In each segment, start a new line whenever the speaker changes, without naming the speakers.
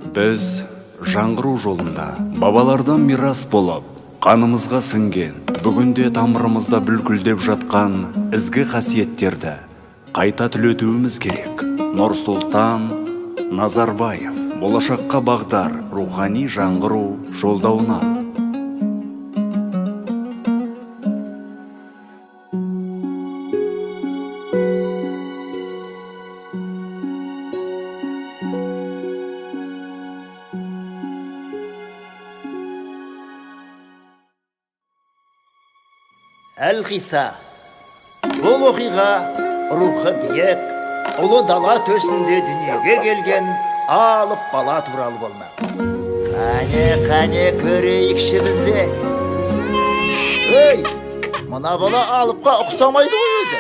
Біз жаңғыру жолында бабалардан мирас болып, қанымызға сіңген, бүгінде тамырымызда бүлкілдеп жатқан ізгі қасиеттерді қайта түлетуіміз керек. Нұрсұлтан Назарбаев, болашаққа бағдар рухани жаңғыру жолдауынан.
Әл-Қиса, бұл оқиға рухы биік, ұлы дала төсінде дүниеге келген алып бала туралы болмақ. Қане көрейікші бізде. Өй, мына бала алыпқа ұқсамайды ғой өзі.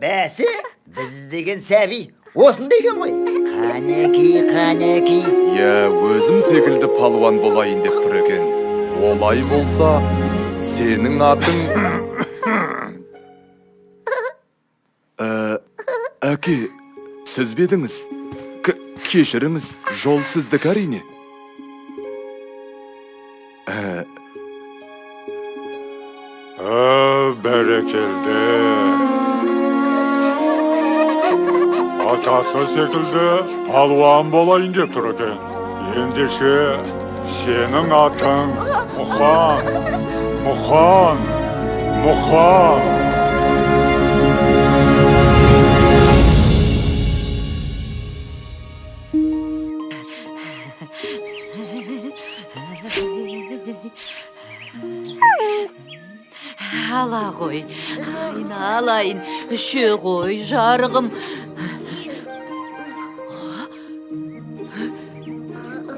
Бәсі, біз іздеген сәби осында екен ғой. Қанеки.
Өзім секілді палуан болайын деп тұр екен. Олай болса, сенің атың... Әке, сіз бедіңіз? Кешіріңіз, жол сіздік әрине.
Бәрекелді. Атасы секілді палуан болайын деп тұр екен. Ендеше сенің атың Мұхан.
Ала ғой, айналайын, үше ғой жарығым.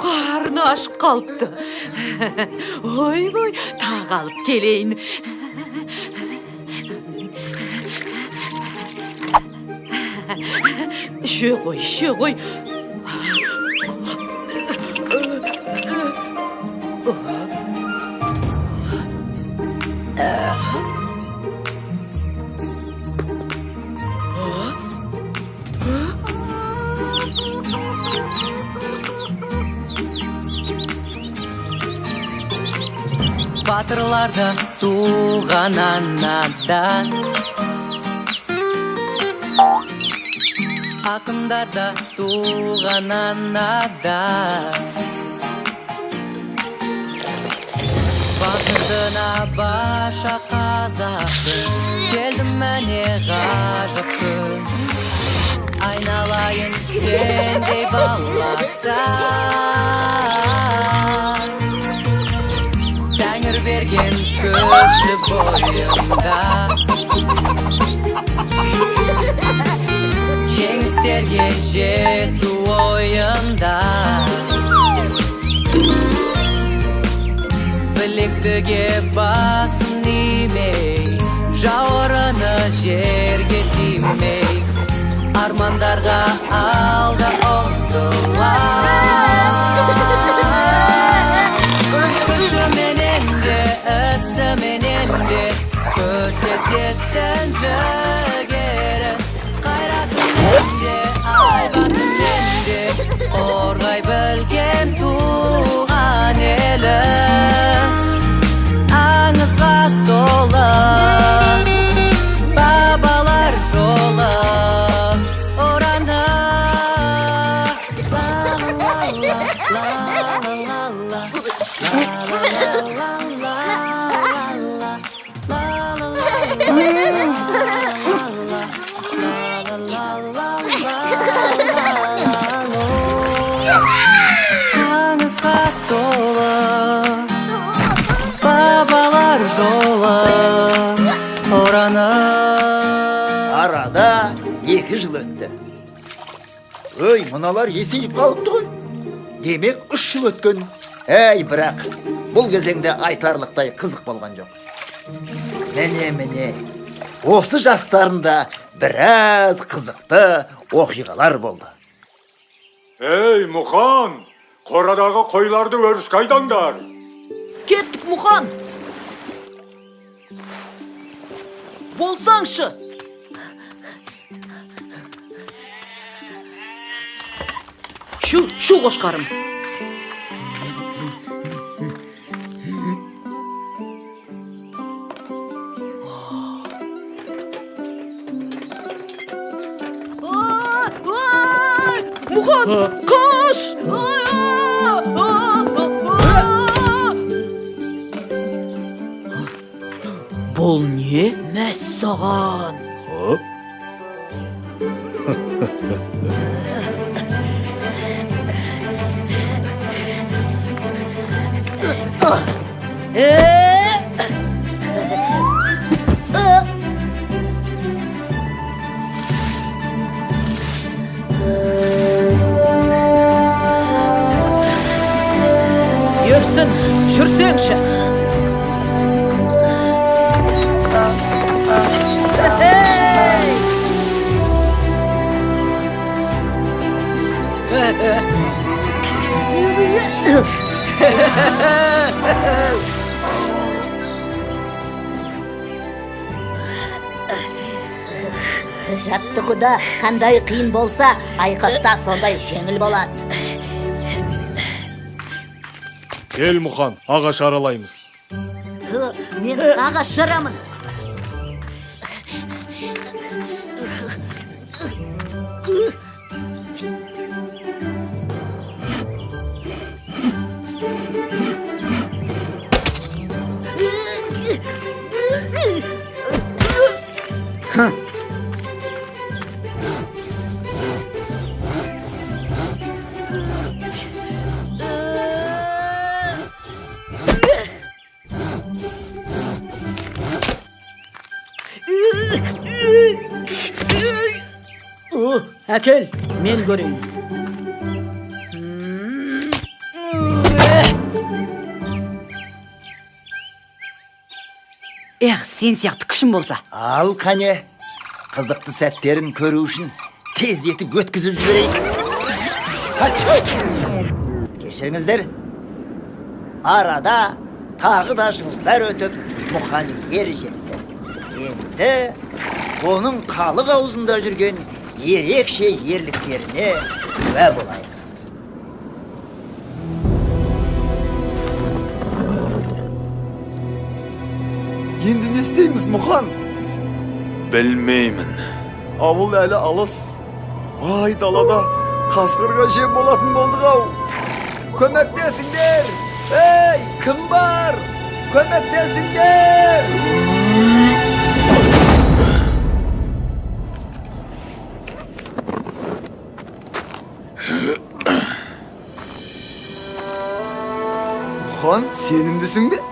Қарны ашып қалыпты. Ой, тағалып келейін. Үше ғой. Батырларда туған анадан, ақындарда туған анадан, батырдына баша қазақты, келдім мәне ғажапты, айналайын сендей балақтан. Тәңір берген көші бойында, жеңістерге жету ойында, білектіге басын имей, жауырыны жерге тимей, армандарға алда ұмтылар. Көрсететін жігері, қайратымен де, айбатымен де, қорғай білген туған елі, аңызға толы бабалар жолы ораны. Аңызға толы бабалар жолы ораны.
Арада 2 жыл өтті. Өй, мұналар есейіп қалыпты ғой. Демек 3 жыл өткен. Бірақ бұл кезеңде айтарлықтай қызық болған жоқ. Міне, осы жастарында біраз қызықты оқиғалар болды.
Мұхан, қорадағы қойларды өріске айдаңдар.
Кеттік, Мұхан. Болсаңшы. Şu qoşqarım. Muxan, koş! Bol ne? Məssağan. Yürüsün, şürsün.
Жаттығуда қандай қиын болса, айқаста сондай жеңіл болады.
Кел Мұхан, ағаш аралаймыз.
Мен ағаш жарамын.
Әкел, мен көрейін. Сен сияқты күшім болса.
Ал қане, қызықты сәттерін көру үшін тездетіп өткізіп жіберейік. Кешіріңіздер, арада тағы да жылдар өтіп Мұқан ер жетті. Енді оның халық аузында жүрген ерекше ерліктеріне куә болайық.
Енді не істейміз, Мұхан?
Білмеймін.
Ауыл әлі алыс. Ай, далада қасқырға жем болатын болдық ау. Көмектесіңдер! Ей, кім бар? Көмектесіңдер! Мұхан, сенімдісің бе?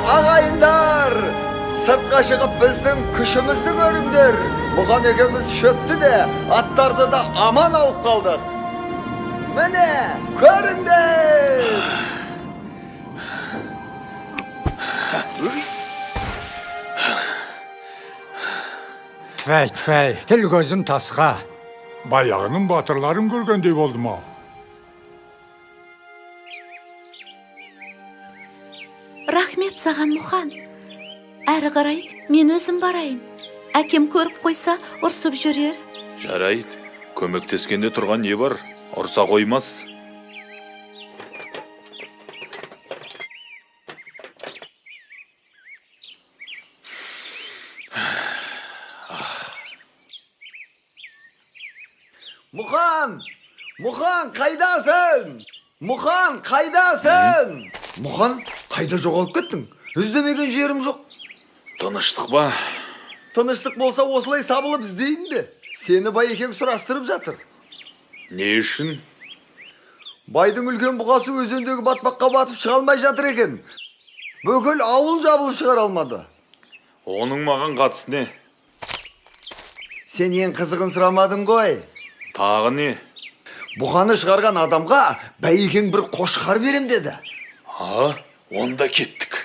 Ағайындар, сыртқа шығып біздің күшімізді көріңдер. Мұхан екеуміз шөпті де, аттарды да аман алып қалдық. Міне, көріңдер.
Тфәй, тіл көзім тасқа.
Баяғының батырларын көргендей болдым ау.
Рахмет саған, Мұхан. Әрі қарай мен өзім барайын. Әкем көріп қойса, ұрсып жүрер.
Жарайды, көмектескенде тұрған не бар? Ұрса қоймас.
Мұхан! Мұхан, қайдасың? Мұхан, қайдасың? Мұхан, қайда жоғалып кеттің? Іздемеген жерім жоқ.
Тыныштық ба?
Тыныштық болса осылай сабылып іздейін бе? Сені Байекең сұрастырып жатыр.
Не үшін?
Байдың үлкен бұғасы өзендегі батпаққа батып шыға алмай жатыр екен. Бүкіл ауыл жабылып шығара алмады.
Оның маған қатысы не?
Сен ең қызығын сұрамадың ғой.
Тағы не?
Бұғаны шығарған адамға Байекең бір қошқар берем деді.
Онда кеттік.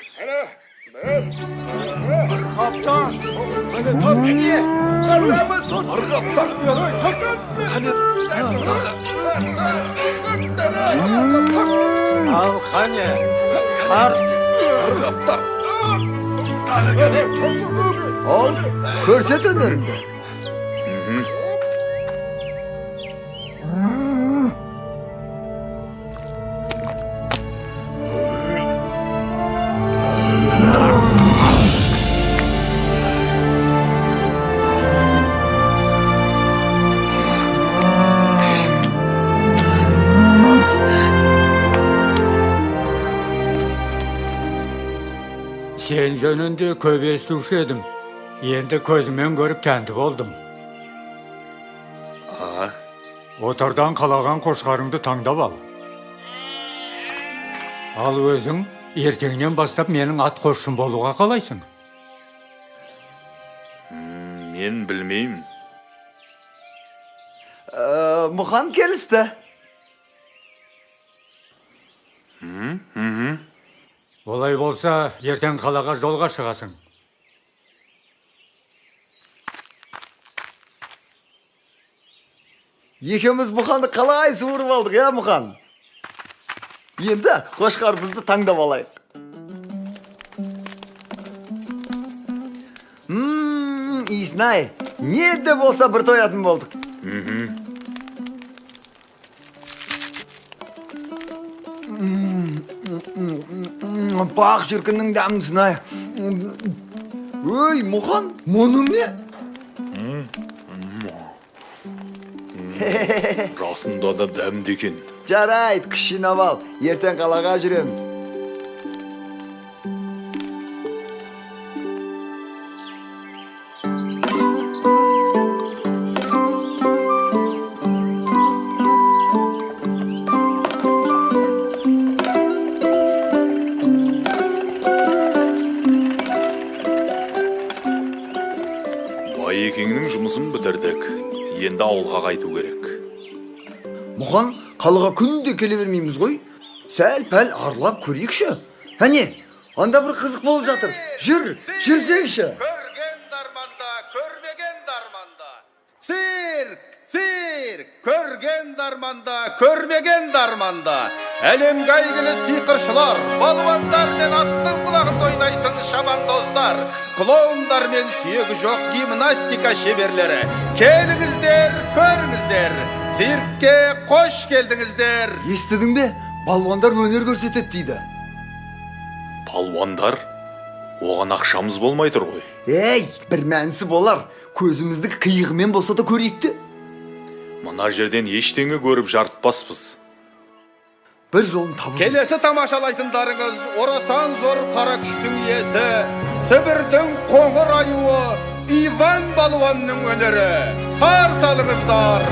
Арқаптар! Қане тар! Әне! Әміз! Арқаптар! Қане!
Ал қане, қар.
Арқаптар! Ал, көрсет өнеріңді.
Сен жөнінде көп естуші едім. Енді көзімен көріп кәнді болдым. Отардан қалаған қошқарыңды таңдап ал. Ал өзің ертеңнен бастап менің ат қосшым болуға қалайсың?
Мен білмеймін.
Мұхан келісті.
Олай болса, ертең қалаға жолға шығасың.
Екеуміз Мұханды қалай суырып алдық, я Мұхан? Енді қошқар бізді таңдап алайық. Иснай, не де болса бір тоятын болдық. Бақ жүркінің дәмін сынай. Өй, Мұхан, мұның не?
Расында да дәмді екен.
Жарайт, кішінап ал, ертең қалаға жүреміз.
Байекеңнің жұмысын бітірдік. Енді ауылға қайту керек.
Мұхан, қалаға күнде келе бермейміз ғой. Сәл-пәл аралап көрейікші. Әне, анда бір қызық болып жатыр. Жүрсеңші.
Көрген дарманда, көрмеген дарманда. Цирк, көрген дарманда, көрмеген дарманда. Әлемге әйгілі сиқыршылар, балуандар мен аттың құлағында ойнайтын шабандоздар, клоундар мен сүйегі жоқ гимнастика шеберлері. Келіңіздер, көріңіздер. Циркке қош келдіңіздер.
Естідің бе? Балуандар өнер көрсетеді дейді.
Палуандар? Оған ақшамыз болмай тұр ғой.
Ей, бір мәнісі болар. Көзімізді қиығымен болса да көрейікті.
Мына жерден ештеңе көріп жарытпаспыз.
Бір жолын табу.
Келесі тамашалайтындарыңыз орасан зор қара күштің иесі, Сібірдің қоңыр аюы Иван балуанның өнері. Қарсы алыңыздар.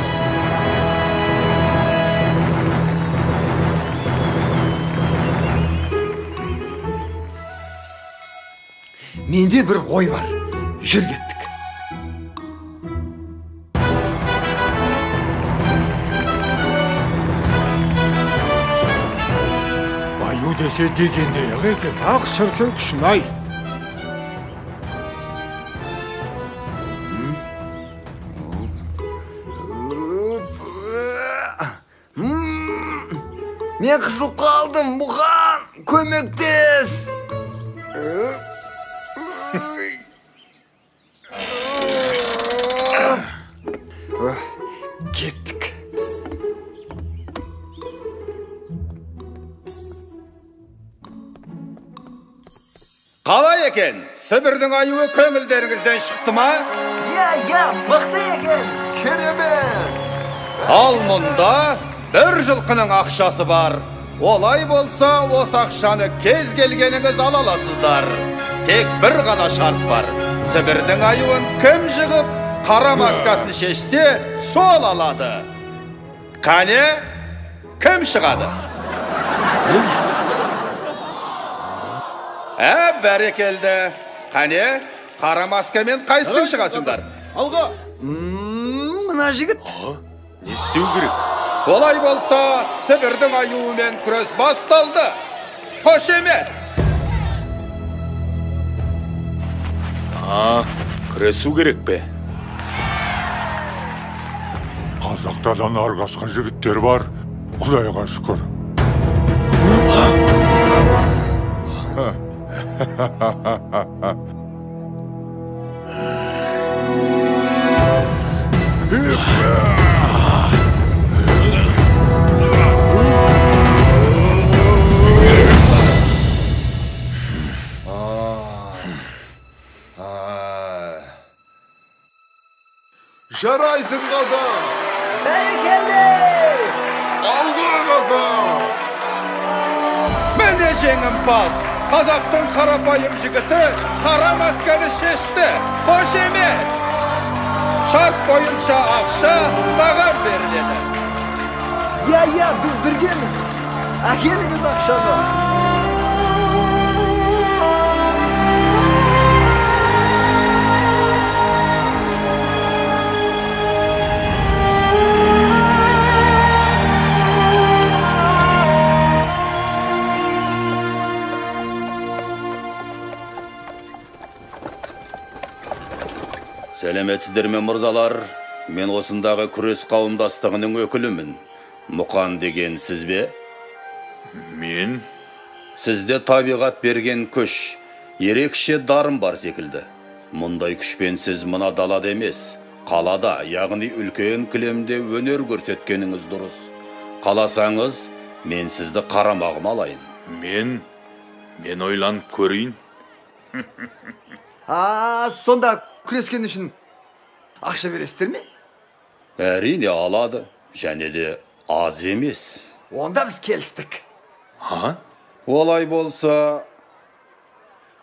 Менде бір ой бар. Жүр кеттік.
Аю десе дегендей ақ екен. Ақ шіркін күшін-ай.
Мен қысылып қалдым, Мұхан! Көмектес! Кеттік.
Қалай екен? Сібірдің аюы көңілдеріңізден шықты ма?
Я, мықты екен! Керемет!
Ал мұнда бір жылқының ақшасы бар. Олай болса, осы ақшаны кез келгеніңіз ала аласыздар. Тек бір ғана шарт бар. Сібірдің аюын кім жығып, қара маскасын шешсе, сол алады. Қане, кім шығады? Бәрекелді. Қане, қара маскамен қайсың шығасыңдар?
Алға! Мына жігіт.
Не істеу керек?
Олай болса, Сібірдің аюымен күрес басталды. Қошемет!
күресу керек пе?
Қазақтардан аргасқан жігіттер бар, Құдайға шүкір.
Жарайсың қазақ!
Бәрекелді!
Алға қазақ!
Міне жеңімпаз! Қазақтың қарапайым жігіті қара масканы шешті. Қош емес! Шарт бойынша ақша саған беріледі.
Я, біз біргеміз. Әкеліңіз ақшаны.
Сәлеметсіздер ме мырзалар? Мен осындағы күрес қауымдастығының өкілімін. Мұқан деген сіз бе?
Мен?
Сізде табиғат берген күш, ерекше дарын бар секілді. Мұндай күшпен сіз мына далада емес, қалада, яғни үлкен кілемде өнер көрсеткеніңіз дұрыс. Қаласаңыз, мен сізді қарамағыма алайын.
Мен ойланып көрейін.
Сонда күрескен үшін ақша бересіздер ме?
Әрине алады, және де аз емес.
Онда біз келістік.
Олай болса...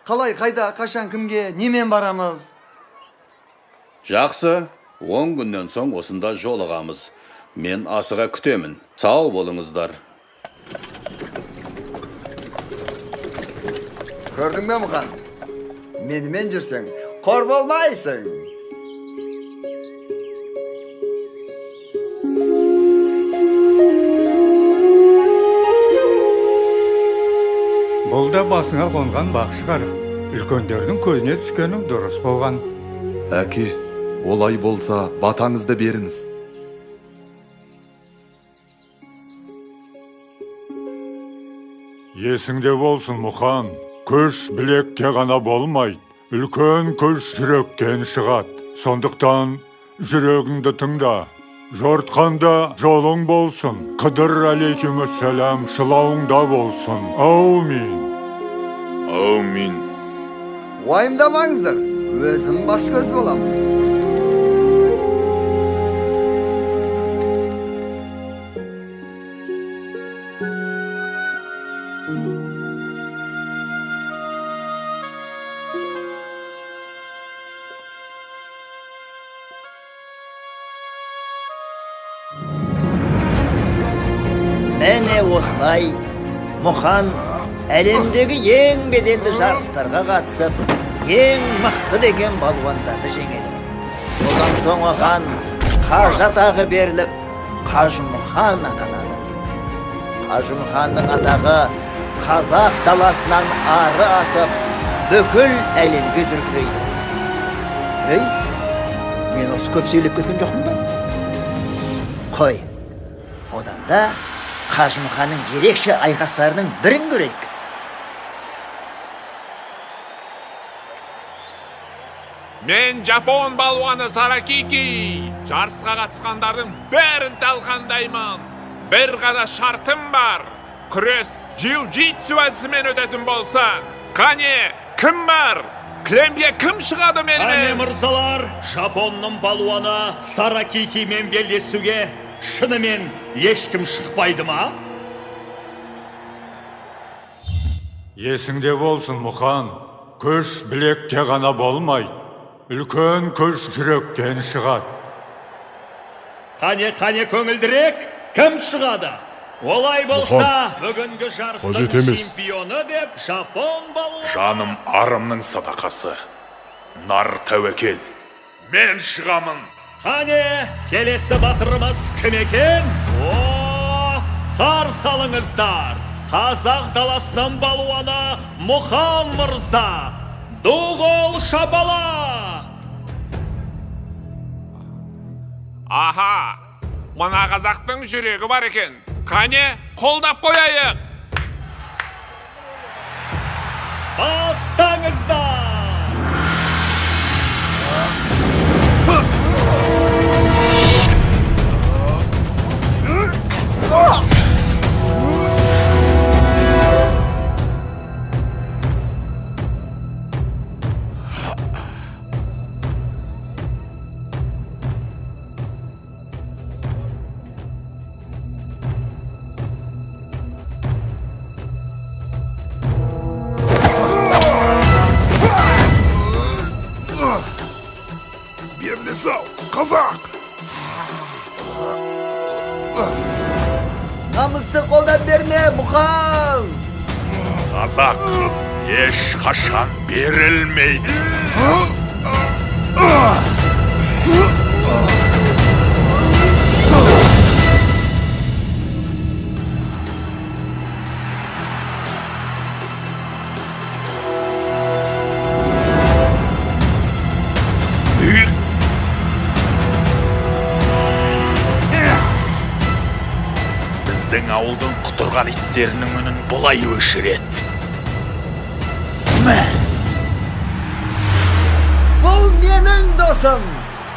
Қалай, қайда, қашан, кімге, немен барамыз?
Жақсы, 10 күннен соң осында жолығамыз. Мен асыға күтемін. Сау болыңыздар.
Көрдің бе Мұқан? Менімен жүрсең, қор болмайсың.
Бұл да басыңа қонған бақ шығар. Үлкендердің көзіне түскенің дұрыс болған.
Әке, олай болса батаңызды беріңіз.
Есіңде болсын, Мұқан. Күш білекке ғана болмайды. Үлкен күш жүректен шығады. Сондықтан жүрегіңді тыңда. Жортқанда жолың болсын. Қыдыр алейкумассалам шылауыңда болсын. Аумин.
Уайымдамаңыздар, өзім бас көз болам.
Мәне осылай, Мұқан әлемдегі ең беделді жарыстарға қатысып, ең мықты деген балуандарды жеңеді. Содан соң оған қажы атағы беріліп, Қажымұқан атанады. Қажымұқанның атағы қазақ даласынан ары асып, бүкіл әлемге дүркірейді. Мен осы көп сөйлеп кеткен жоқпын ба? Қой, одан да Қажымұқанның ерекше айқастарының бірін көрейік.
Мен Жапон балуаны Саракики. Жарысқа қатысқандардың бәрін талқандаймын. Бір ғана шартым бар. Күрес джиу-джитсу әдісімен өтетін болса. Қане, кім бар? Кілемге кім шығады менімен?
Қане мырзалар, Жапонның балуаны Саракикимен белдесуге шынымен ешкім шықпайды ма?
Есіңде болсын, Мұқан. Күш білекке ғана болмайды. Үлкен күш жүректен шығады.
Қане көңілдірек, кім шығады? Олай болса, бүгінгі жарыстың чемпионы деп Жапон балуаны.
Жаным арымның садақасы. Нар тәуекел. Мен шығамын.
Қане, келесі батырымыз кім екен? Тар салыңыздар. Қазақ даласының балуаны Мұқан мырза. Дуғол шапалақ!
Аха, мына қазақтың жүрегі бар екен. Қане, қолдап қояйық.
Бастаңыздар!
Берлізау, қазақ!
Намысты қолдан берме, Мұқан!
Қазақ еш қашан берілмейді. Біздің ауылдың құтырған иттерінің үнін бұлай өшіреді.
Бұл менің досым!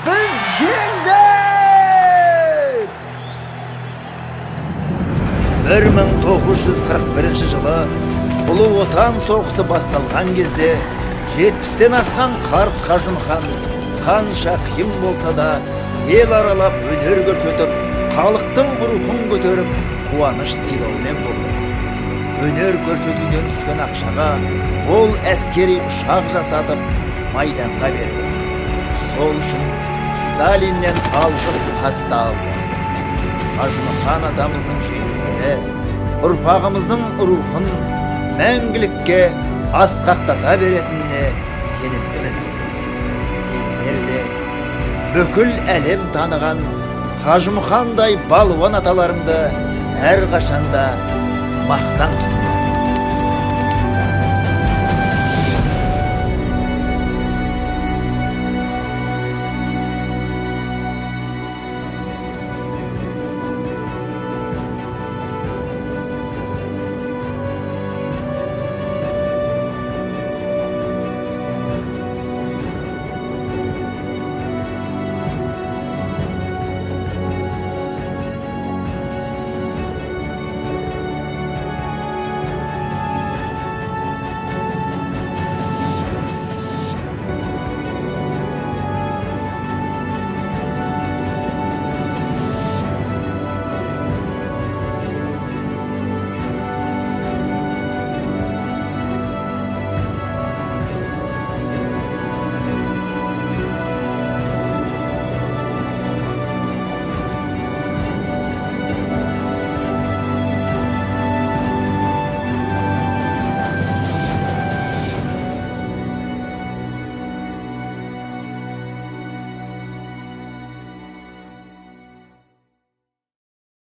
Біз жеңдік!
1941 жылы Ұлы Отан соғысы басталған кезде 70-тен асқан қарт Қажымұқан қанша қиын болса да ел аралап өнер көрсетіп, халықтың рухын көтеріп, қуаныш сыйлаумен болды. Өнер көрсетуден түскен ақшаға ол әскери ұшақ жасатып майданға берді. Сол үшін Сталиннен алғыс хатты алды. Қажымұқан атамыздың жеңістері ұрпағымыздың рухын мәңгілікке асқақтата беретініне сенімдіміз. Сендер де бүкіл әлем таныған Қажымұқандай балуан аталарыңды әрқашанда мақтан тұтыңдар.